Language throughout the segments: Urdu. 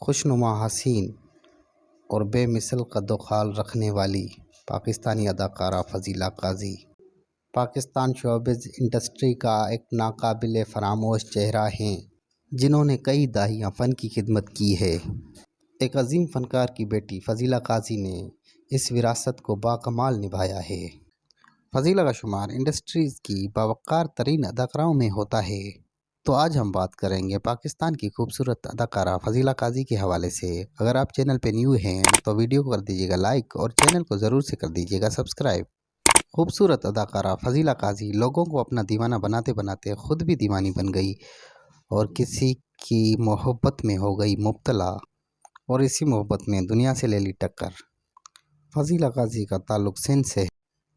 خوشنما حسین اور بے مثل قد و خال رکھنے والی پاکستانی اداکارہ فضیلہ قاضی پاکستان شوبز انڈسٹری کا ایک ناقابل فراموش چہرہ ہیں جنہوں نے کئی دہائیاں فن کی خدمت کی ہے۔ ایک عظیم فنکار کی بیٹی فضیلہ قاضی نے اس وراثت کو باکمال نبھایا ہے۔ فضیلہ کا شمار انڈسٹریز کی باوقار ترین اداکاروں میں ہوتا ہے۔ تو آج ہم بات کریں گے پاکستان کی خوبصورت اداکارہ فضیلہ قاضی کے حوالے سے۔ اگر آپ چینل پہ نیو ہیں تو ویڈیو کو کر دیجیے گا لائک اور چینل کو ضرور سے کر دیجیے گا سبسکرائب۔ خوبصورت اداکارہ فضیلہ قاضی لوگوں کو اپنا دیوانہ بناتے بناتے خود بھی دیوانی بن گئی اور کسی کی محبت میں ہو گئی مبتلا اور اسی محبت میں دنیا سے لے لی ٹکر۔ فضیلہ قاضی کا تعلق سندھ سے ہے۔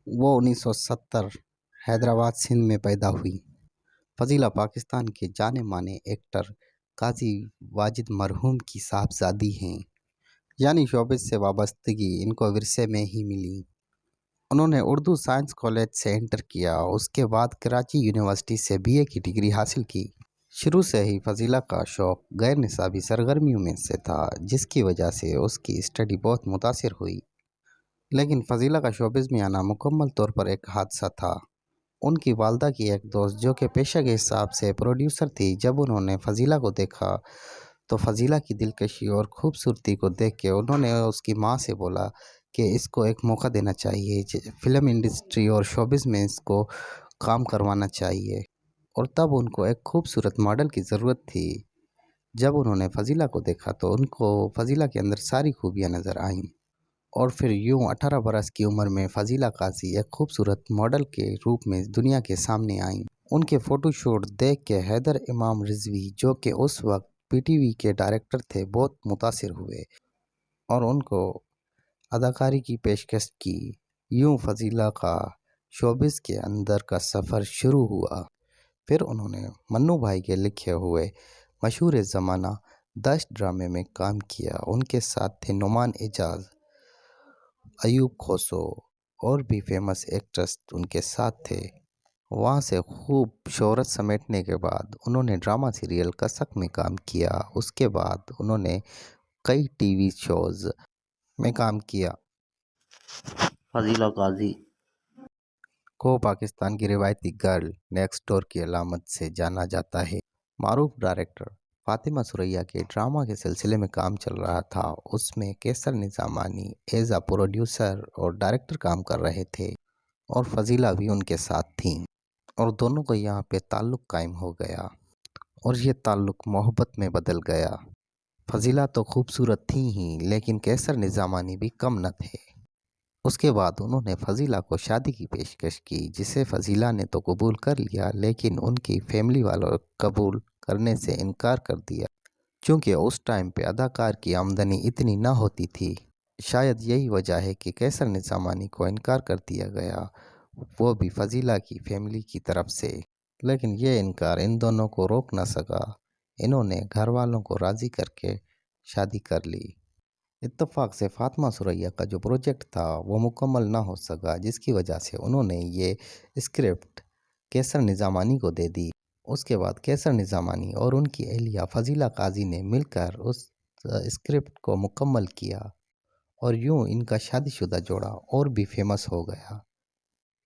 وہ 1970 حیدرآباد سندھ میں پیدا ہوئی۔ فضیلہ پاکستان کے جانے مانے ایکٹر قاضی واجد مرحوم کی صاحبزادی ہیں، یعنی شوبز سے وابستگی ان کو ورثے میں ہی ملی۔ انہوں نے اردو سائنس کالج سے انٹر کیا، اس کے بعد کراچی یونیورسٹی سے BA کی ڈگری حاصل کی۔ شروع سے ہی فضیلہ کا شوق غیر نصابی سرگرمیوں میں سے تھا، جس کی وجہ سے اس کی اسٹڈی بہت متاثر ہوئی۔ لیکن فضیلہ کا شوبز میں آنا مکمل طور پر ایک حادثہ تھا۔ ان کی والدہ کی ایک دوست جو کہ پیشہ کے حساب سے پروڈیوسر تھی، جب انہوں نے فضیلہ کو دیکھا تو فضیلہ کی دلکشی اور خوبصورتی کو دیکھ کے انہوں نے اس کی ماں سے بولا کہ اس کو ایک موقع دینا چاہیے، فلم انڈسٹری اور شوبز میں اس کو کام کروانا چاہیے۔ اور تب ان کو ایک خوبصورت ماڈل کی ضرورت تھی۔ جب انہوں نے فضیلہ کو دیکھا تو ان کو فضیلہ کے اندر ساری خوبیاں نظر آئیں اور پھر یوں 18 برس کی عمر میں فضیلہ قاضی ایک خوبصورت ماڈل کے روپ میں دنیا کے سامنے آئیں۔ ان کے فوٹو شوٹ دیکھ کے حیدر امام رضوی جو کہ اس وقت PTV کے ڈائریکٹر تھے بہت متاثر ہوئے اور ان کو اداکاری کی پیشکش کی۔ یوں فضیلہ کا شوبز کے اندر کا سفر شروع ہوا۔ پھر انہوں نے منو بھائی کے لکھے ہوئے مشہور زمانہ داعش ڈرامے میں کام کیا۔ ان کے ساتھ تھے نعمان اعجاز، ایوب کھوسو اور بھی فیمس ایکٹرز ان کے ساتھ تھے۔ وہاں سے خوب شہرت سمیٹنے کے بعد انہوں نے ڈرامہ سیریل کسک میں کام کیا۔ اس کے بعد انہوں نے کئی TV شوز میں کام کیا۔ فضیلہ قاضی کو پاکستان کی روایتی گرل نیکسٹ ڈور کی علامت سے جانا جاتا ہے۔ معروف ڈائریکٹر فاطمہ سریا کے ڈرامہ کے سلسلے میں کام چل رہا تھا۔ اس میں کیسر نظامانی ایز اے پروڈیوسر اور ڈائریکٹر کام کر رہے تھے اور فضیلہ بھی ان کے ساتھ تھیں اور دونوں کو یہاں پہ تعلق قائم ہو گیا اور یہ تعلق محبت میں بدل گیا۔ فضیلہ تو خوبصورت تھیں ہی لیکن کیسر نظامانی بھی کم نہ تھے۔ اس کے بعد انہوں نے فضیلہ کو شادی کی پیشکش کی، جسے فضیلہ نے تو قبول کر لیا لیکن ان کی فیملی والوں قبول کرنے سے انکار کر دیا، چونکہ اس ٹائم پہ اداکار کی آمدنی اتنی نہ ہوتی تھی۔ شاید یہی وجہ ہے کہ کیسر نظامانی کو انکار کر دیا گیا، وہ بھی فضیلہ کی فیملی کی طرف سے۔ لیکن یہ انکار ان دونوں کو روک نہ سکا، انہوں نے گھر والوں کو راضی کر کے شادی کر لی۔ اتفاق سے فاطمہ سریا کا جو پروجیکٹ تھا وہ مکمل نہ ہو سکا، جس کی وجہ سے انہوں نے یہ اسکرپٹ کیسر نظامانی کو دے دی۔ اس کے بعد کیسر نظامانی اور ان کی اہلیہ فضیلہ قاضی نے مل کر اس اسکرپٹ کو مکمل کیا اور یوں ان کا شادی شدہ جوڑا اور بھی فیمس ہو گیا۔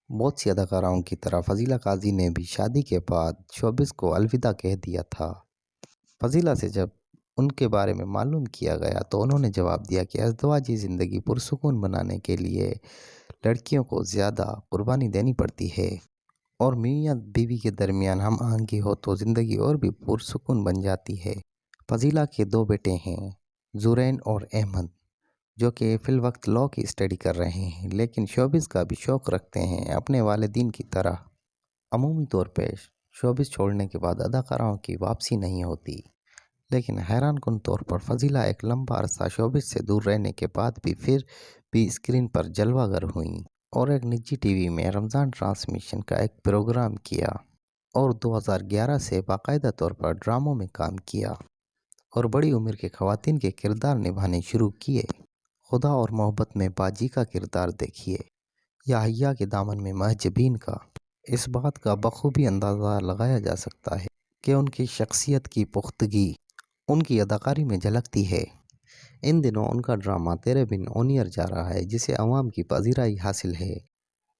بہت سی اداکاروں کی طرح فضیلہ قاضی نے بھی شادی کے بعد شوبز کو الوداع کہہ دیا تھا۔ فضیلہ سے جب ان کے بارے میں معلوم کیا گیا تو انہوں نے جواب دیا کہ ازدواجی زندگی پرسکون بنانے کے لیے لڑکیوں کو زیادہ قربانی دینی پڑتی ہے اور میاں بیوی کے درمیان ہم آہنگی ہو تو زندگی اور بھی پرسکون بن جاتی ہے۔ فضیلہ کے 2 بیٹے ہیں، زرین اور احمد، جو کہ فی الوقت لاء کی اسٹڈی کر رہے ہیں لیکن شوبز کا بھی شوق رکھتے ہیں اپنے والدین کی طرح۔ عمومی طور پہ شوبز چھوڑنے کے بعد اداکاروں کی واپسی نہیں ہوتی، لیکن حیران کن طور پر فضیلہ ایک لمبا عرصہ شوبز سے دور رہنے کے بعد بھی پھر بھی اسکرین پر جلوہ گر ہوئیں اور ایک نجی TV میں رمضان ٹرانسمیشن کا ایک پروگرام کیا اور 2011 سے باقاعدہ طور پر ڈراموں میں کام کیا اور بڑی عمر کے خواتین کے کردار نبھانے شروع کیے۔ خدا اور محبت میں باجی کا کردار دیکھیے یا حیا کے دامن میں محجبین کا۔ اس بات کا بخوبی اندازہ لگایا جا سکتا ہے کہ ان کی شخصیت کی پختگی ان کی اداکاری میں جھلکتی ہے۔ ان دنوں ان کا ڈرامہ تیرے بن آن ایئر جا رہا ہے، جسے عوام کی پذیرائی حاصل ہے،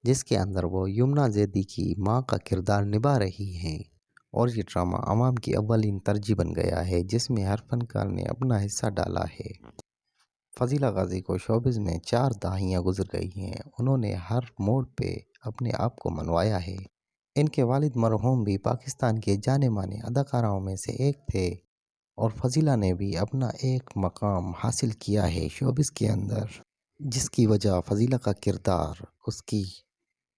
جس کے اندر وہ یمنا زیدی کی ماں کا کردار نبھا رہی ہیں، اور یہ ڈرامہ عوام کی اولین ترجیح بن گیا ہے، جس میں ہر فنکار نے اپنا حصہ ڈالا ہے۔ فضیلہ غازی کو شوبز میں 4 دہائیاں گزر گئی ہیں۔ انہوں نے ہر موڑ پہ اپنے آپ کو منوایا ہے۔ ان کے والد مرحوم بھی پاکستان کے جانے مانے اداکاروں میں سے ایک تھے، اور فضیلہ نے بھی اپنا ایک مقام حاصل کیا ہے شوبز کے اندر، جس کی وجہ فضیلہ کا کردار، اس کی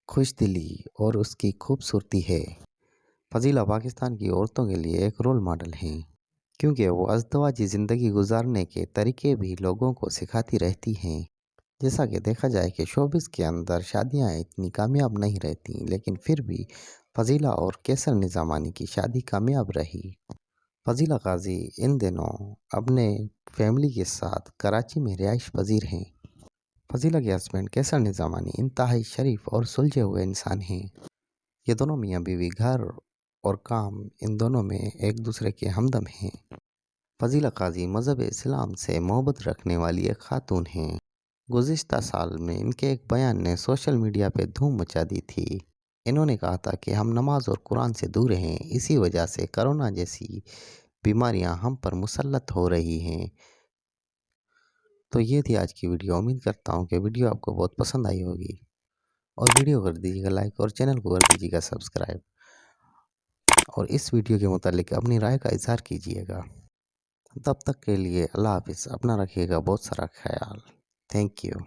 خوش دلی اور اس کی خوبصورتی ہے۔ فضیلہ پاکستان کی عورتوں کے لیے ایک رول ماڈل ہیں، کیونکہ وہ ازدواجی زندگی گزارنے کے طریقے بھی لوگوں کو سکھاتی رہتی ہیں۔ جیسا کہ دیکھا جائے کہ شوبز کے اندر شادیاں اتنی کامیاب نہیں رہتی، لیکن پھر بھی فضیلہ اور کیسر نظامانی کی شادی کامیاب رہی۔ فضیلہ غازی ان دنوں اپنے فیملی کے ساتھ کراچی میں رہائش پذیر ہیں۔ فضیلہ کے ہسبینڈ کیسر نظامانی انتہائی شریف اور سلجھے ہوئے انسان ہیں۔ یہ دونوں میاں بیوی گھر اور کام ان دونوں میں ایک دوسرے کے ہمدم ہیں۔ فضیلہ غازی مذہب اسلام سے محبت رکھنے والی ایک خاتون ہیں۔ گزشتہ سال میں ان کے ایک بیان نے سوشل میڈیا پہ دھوم مچا دی تھی۔ انہوں نے کہا تھا کہ ہم نماز اور قرآن سے دور ہیں، اسی وجہ سے کرونا جیسی بیماریاں ہم پر مسلط ہو رہی ہیں۔ تو یہ تھی آج کی ویڈیو۔ امید کرتا ہوں کہ ویڈیو آپ کو بہت پسند آئی ہوگی، اور ویڈیو کر دیجیے گا لائک اور چینل کو کر دیجیے گا سبسکرائب، اور اس ویڈیو کے متعلق اپنی رائے کا اظہار کیجیے گا۔ تب تک کے لیے اللہ حافظ، اپنا رکھیے گا بہت سارا خیال۔ Thank you.